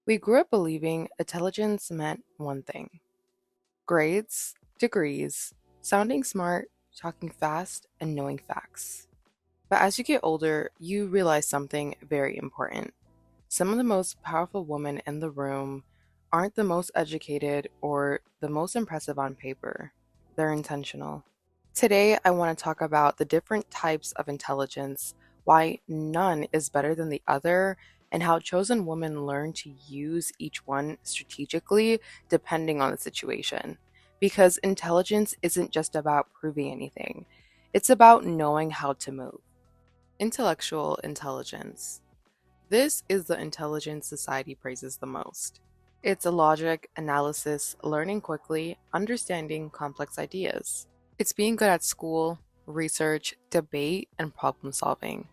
We grew up believing intelligence meant one thing: grades, degrees, sounding smart, talking fast, and knowing facts. But as you get older, you realize something very important. Some of the most powerful women in the room aren't the most educated or the most impressive on paper. They're intentional. Today, I want to talk about the different types of intelligence, why none is better than the other, and how chosen women learn to use each one strategically depending on the situation. Because intelligence isn't just about proving anything, it's about knowing how to move. Intellectual intelligence. This is the intelligence society praises the most. It's a logic, analysis, learning quickly, understanding complex ideas. It's being good at school, research, debate, and problem solving.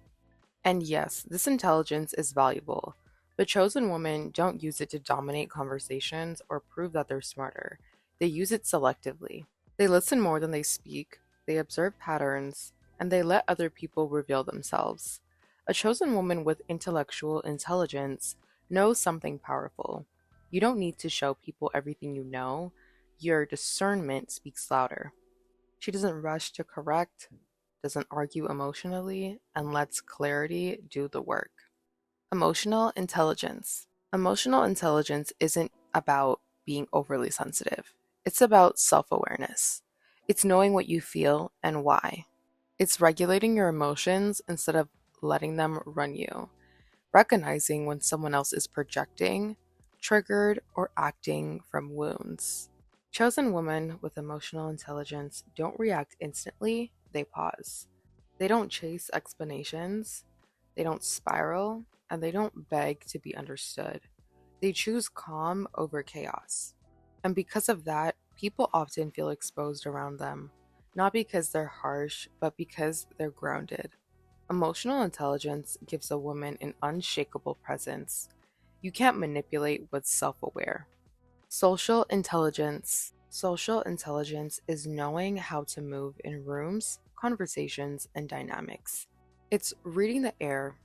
And yes, this intelligence is valuable, but chosen women don't use it to dominate conversations or prove that they're smarter. They use it selectively. They listen more than they speak, they observe patterns, and they let other people reveal themselves. A chosen woman with intellectual intelligence knows something powerful. You don't need to show people everything you know, your discernment speaks louder. She doesn't rush to correct, doesn't argue emotionally, and lets clarity do the work. Emotional intelligence. Emotional intelligence isn't about being overly sensitive, it's about self awareness. It's knowing what you feel and why. It's regulating your emotions instead of letting them run you, recognizing when someone else is projecting, triggered, or acting from wounds. Chosen women with emotional intelligence don't react instantly, they pause. They don't chase explanations, they don't spiral, and they don't beg to be understood. They choose calm over chaos. And because of that, people often feel exposed around them, not because they're harsh, but because they're grounded. Emotional intelligence gives a woman an unshakable presence. You can't manipulate what's self aware. Social intelligence. Social intelligence is knowing how to move in rooms, conversations, and dynamics. It's reading the air,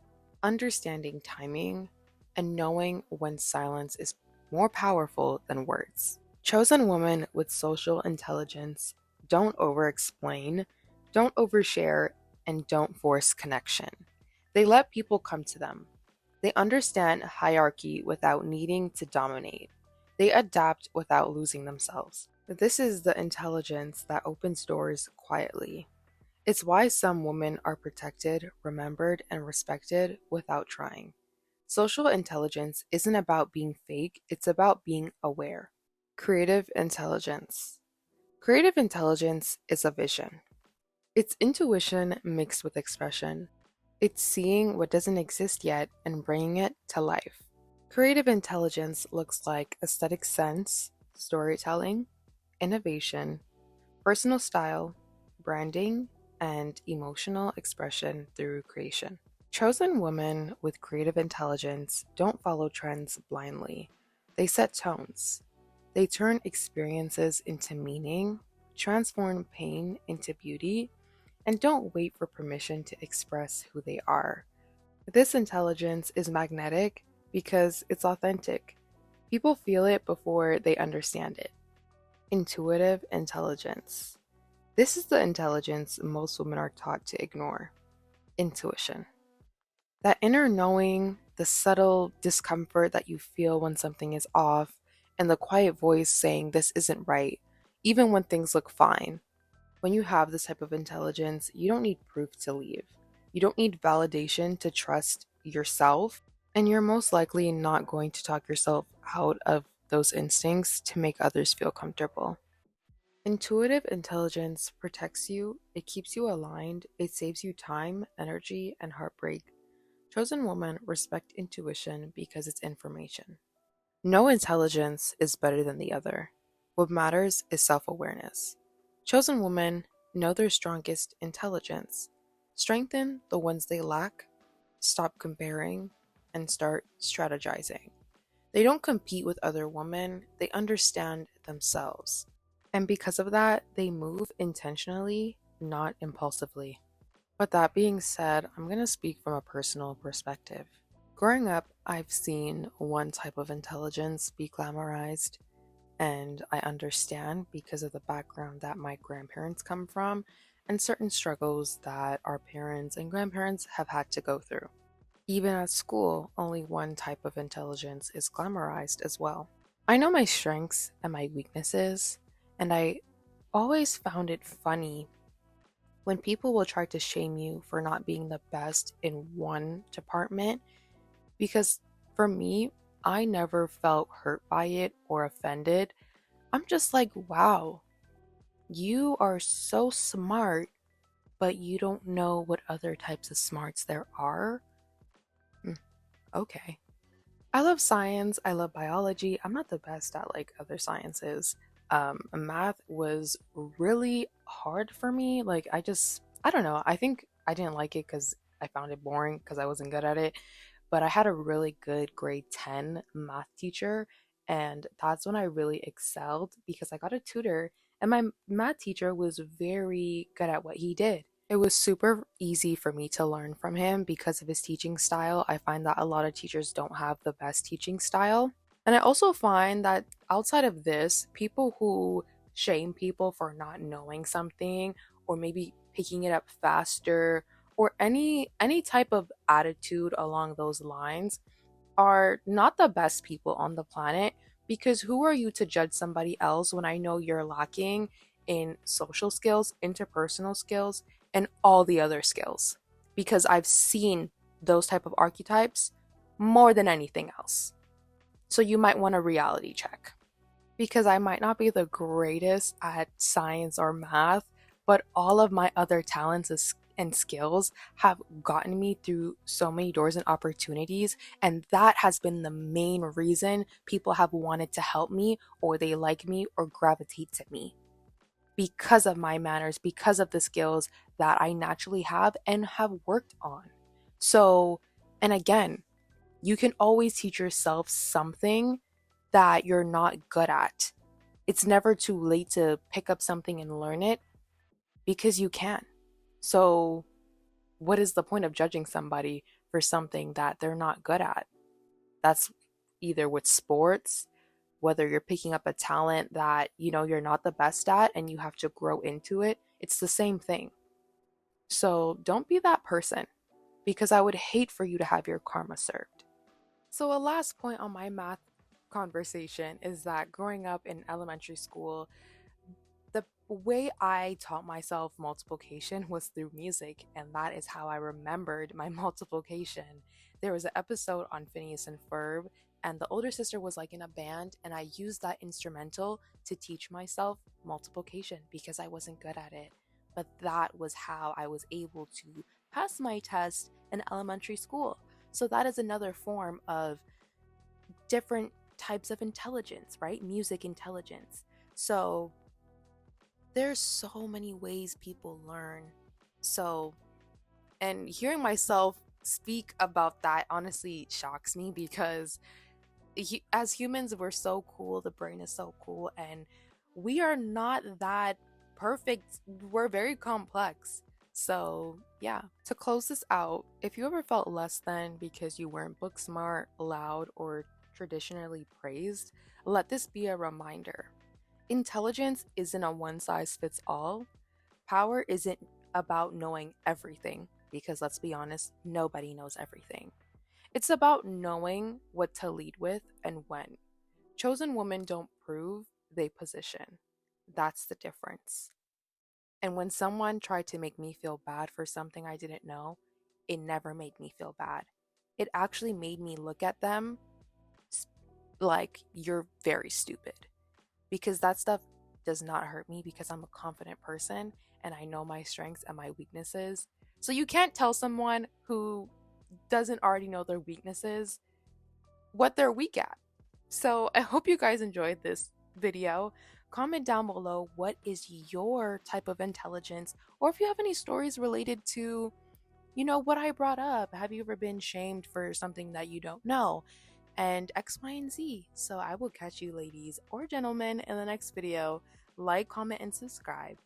understanding timing, and knowing when silence is more powerful than words. Chosen women with social intelligence don't over explain, don't overshare, and don't force connection. They let people come to them. They understand hierarchy without needing to dominate. They adapt without losing themselves. This is the intelligence that opens doors quietly. It's why some women are protected, remembered, and respected without trying. Social intelligence isn't about being fake, it's about being aware. Creative intelligence. Creative intelligence is a vision. It's intuition mixed with expression. It's seeing what doesn't exist yet and bringing it to life. Creative intelligence looks like aesthetic sense, storytelling, innovation, personal style, branding, and emotional expression through creation. Chosen women with creative intelligence don't follow trends blindly. They set tones. They turn experiences into meaning, transform pain into beauty, and don't wait for permission to express who they are. This intelligence is magnetic because it's authentic. People feel it before they understand it. Intuitive intelligence. This is the intelligence most women are taught to ignore. Intuition. That inner knowing, the subtle discomfort that you feel when something is off, and the quiet voice saying this isn't right, even when things look fine. When you have this type of intelligence, you don't need proof to leave. You don't need validation to trust yourself, and you're most likely not going to talk yourself out of those instincts to make others feel comfortable. Intuitive intelligence protects you, it keeps you aligned, it saves you time, energy, and heartbreak. Chosen women respect intuition because it's information. No intelligence is better than the other. What matters is self awareness. Chosen women know their strongest intelligence. Strengthen the ones they lack, stop comparing, and start strategizing. They don't compete with other women, they understand themselves. And because of that, they move intentionally, not impulsively. With that being said, I'm going to speak from a personal perspective. Growing up, I've seen one type of intelligence be glamorized, and I understand because of the background that my grandparents come from and certain struggles that our parents and grandparents have had to go through. Even at school, only one type of intelligence is glamorized as well. I know my strengths and my weaknesses, and I always found it funny when people will try to shame you for not being the best in one department because for me, I never felt hurt by it or offended. I'm just like, wow, you are so smart, but you don't know what other types of smarts there are. Hmm, okay. I love science. I love biology. I'm not the best at like other sciences. Math was really hard for me. Like, I don't know. I think I didn't like it because I found it boring because I wasn't good at it. But I had a really good grade 10 math teacher. And that's when I really excelled because I got a tutor. And my math teacher was very good at what he did. It was super easy for me to learn from him because of his teaching style. I find that a lot of teachers don't have the best teaching style. And I also find that outside of this, people who shame people for not knowing something or maybe picking it up faster or any type of attitude along those lines are not the best people on the planet because who are you to judge somebody else when I know you're lacking in social skills, interpersonal skills, and all the other skills? Because I've seen those type of archetypes more than anything else. So you might want a reality check because I might not be the greatest at science or math, but all of my other talents and skills have gotten me through so many doors and opportunities. And that has been the main reason people have wanted to help me or they like me or gravitate to me because of my manners, because of the skills that I naturally have and have worked on. So, and again, you can always teach yourself something that you're not good at. It's never too late to pick up something and learn it because you can. So, what is the point of judging somebody for something that they're not good at? That's either with sports, whether you're picking up a talent that you're not the best at and you have to grow into it. It's the same thing. So, don't be that person because I would hate for you to have your karma served. So, a last point on my math conversation is that growing up in elementary school, the way I taught myself multiplication was through music, and that is how I remembered my multiplication. There was an episode on Phineas and Ferb, and the older sister was like in a band, and I used that instrumental to teach myself multiplication because I wasn't good at it. But that was how I was able to pass my test in elementary school. So, that is another form of different types of intelligence, right? Music intelligence. So, there's so many ways people learn. So, and hearing myself speak about that honestly shocks me because as humans, we're so cool. The brain is so cool, and we are not that perfect. We're very complex. So, yeah, to close this out, if you ever felt less than because you weren't book smart, loud, or traditionally praised, let this be a reminder. Intelligence isn't a one size fits all. Power isn't about knowing everything, because let's be honest, nobody knows everything. It's about knowing what to lead with and when. Chosen women don't prove, they position. That's the difference. And when someone tried to make me feel bad for something I didn't know, it never made me feel bad. It actually made me look at them like, you're very stupid. Because that stuff does not hurt me because I'm a confident person and I know my strengths and my weaknesses. So you can't tell someone who doesn't already know their weaknesses what they're weak at. So I hope you guys enjoyed this video. Comment down below what is your type of intelligence, or if you have any stories related to, what I brought up. Have you ever been shamed for something that you don't know? And X, Y, and Z. So I will catch you ladies or gentlemen in the next video. Like, comment, and subscribe.